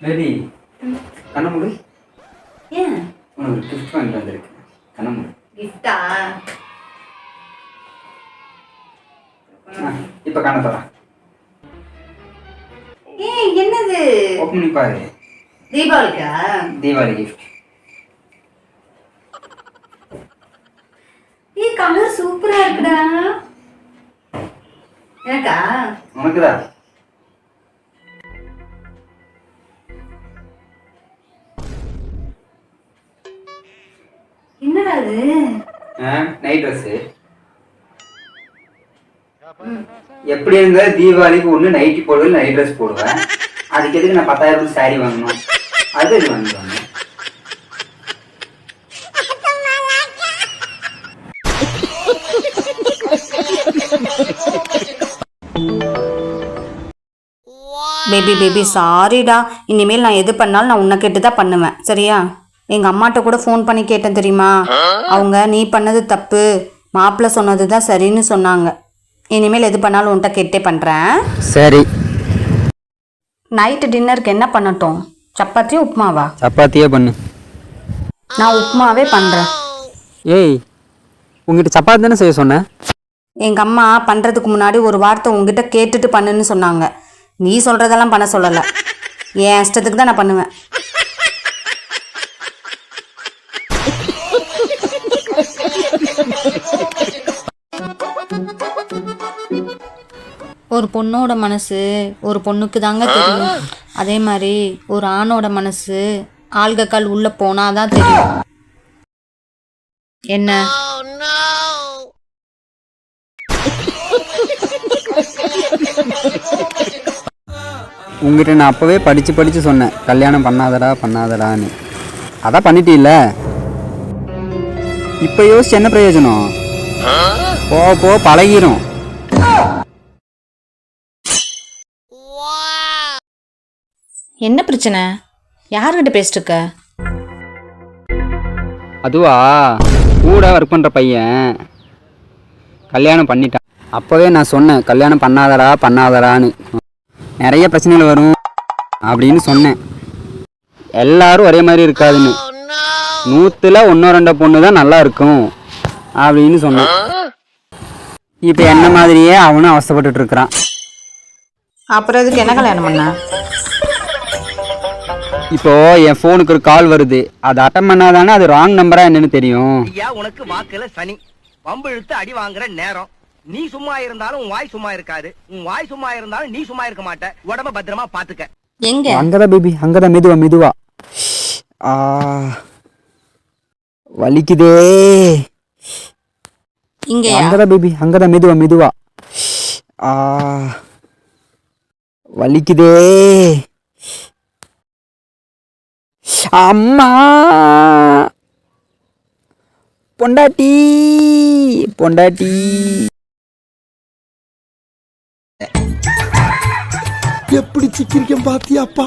Ready கண்ணமுடி. ஏன் உனக்கு gift வாங்கிட்டு வந்திருக்கு. கண்ணமுடி கிஃப்டா? இப்போ கண்ண தரேன். ஏய் என்னது? ஓப்பன் பண்ணி பாரு. தீபாவளிக்கா? தீபாவளி கிஃப்ட். ஏய் கலர் சூப்பரா இருக்குடா. எனக்கா? உனக்குதான். என்னடா அது? Night dress. எப்படி இருந்தா தீபாவளிக்கு ஒண்ணு நைட்டி போடுவேன், நைட் ட்ரெஸ் போடுவேன். அதுக்கு எதுக்கு நான் 10,000 சாரி வாங்கணும்? அது இது வாங்குவாங்க. பேபி பேபி சாரிடா, இனிமேல் நான் எது பண்ணாலும் நான் உன்னை கேட்டு தான் பண்ணுவேன், சரியா? எங்கள் அம்மாட்ட கூட ஃபோன் பண்ணி கேட்டேன் தெரியுமா? அவங்க நீ பண்ணது தப்பு, மாப்பிள்ளை சொன்னது தான் சரின்னு சொன்னாங்க. இனிமேல் எது பண்ணாலும் உன்கிட்ட கேட்டே பண்ணுறேன். சரி. நைட்டு டின்னருக்கு என்ன பண்ணட்டும்? சப்பாத்தியோ உப்புமாவா? சப்பாத்தியே பண்ணு. நான் உப்புமாவே பண்ணுறேன். ஏய், உங்ககிட்ட சப்பாத்தி தானே செய்ய சொன்னேன். எங்கள் அம்மா பண்ணுறதுக்கு முன்னாடி ஒரு வார்த்தை உங்ககிட்ட கேட்டுட்டு பண்ணுன்னு சொன்னாங்க. நீ சொல்கிறதெல்லாம் பண்ண சொல்லலை, என் இஷ்டத்துக்கு தான் நான் பண்ணுவேன். ஒரு பொண்ணோட மனசு ஒரு பொண்ணுக்கு தாங்க தெரியும். அதே மாதிரி ஒரு ஆணோட மனசு ஆள்கக்கால் உள்ள போனாதான் தெரியும். என்ன? உங்ககிட்ட நான் அப்பவே படிச்சு சொன்னேன், கல்யாணம் பண்ணாதடான்னு. அதான் பண்ணிட்டீல்ல. இப்ப யோசிச்சு என்ன பிரயோஜனம்? போ பழகிரும். என்ன பிரச்சனை? யாருக்கிட்ட பேசிட்டு இருக்க? அதுவா, கூட ஒர்க் பண்ற பையன் கல்யாணம் பண்ணிட்டான். அப்பவே நான் சொன்னேன், கல்யாணம் பண்ணாதடான்னு. நிறைய பிரச்சனைகள் வரும் அப்படின்னு சொன்னேன். எல்லாரும் ஒரே மாதிரி இருக்காதுன்னு, 100ல் 1-2 பொண்ணு தான் நல்லா இருக்கும் அப்படின்னு சொன்னேன். இப்போ என்ன மாதிரியே அவனும் அவசப்பட்டு இருக்கிறான். அப்புறம் இதுக்கு என்ன கல்யாணம் பண்ண? இப்போ என் போனுக்கு ஒரு கால் வருது, அதை அட்டன் பண்ணாதானே அது ராங் நம்பரா என்னன்னு தெரியும். ஐயா, உனக்கு வாக்குல சனி வம்பு இழுத்து அடி வாங்குற நேரம். நீ சும்மா இருந்தாலும் உன் வாய் சும்மா இருக்காது, உன் வாய் சும்மா இருந்தாலும் நீ சும்மா இருக்க மாட்ட. உடம்ப பத்திரமா பாத்துக்க. எங்க? அங்கதான் பேபி, அங்கதான். மெதுவா. வலிக்குதே. இங்க அங்கதான் பேபி, அங்கதான். மெதுவா. வலிக்குதே. அம்மா, பொண்டாட்டி. எப்படி சிக்கிரிக்கம் பாத்தியாப்பா?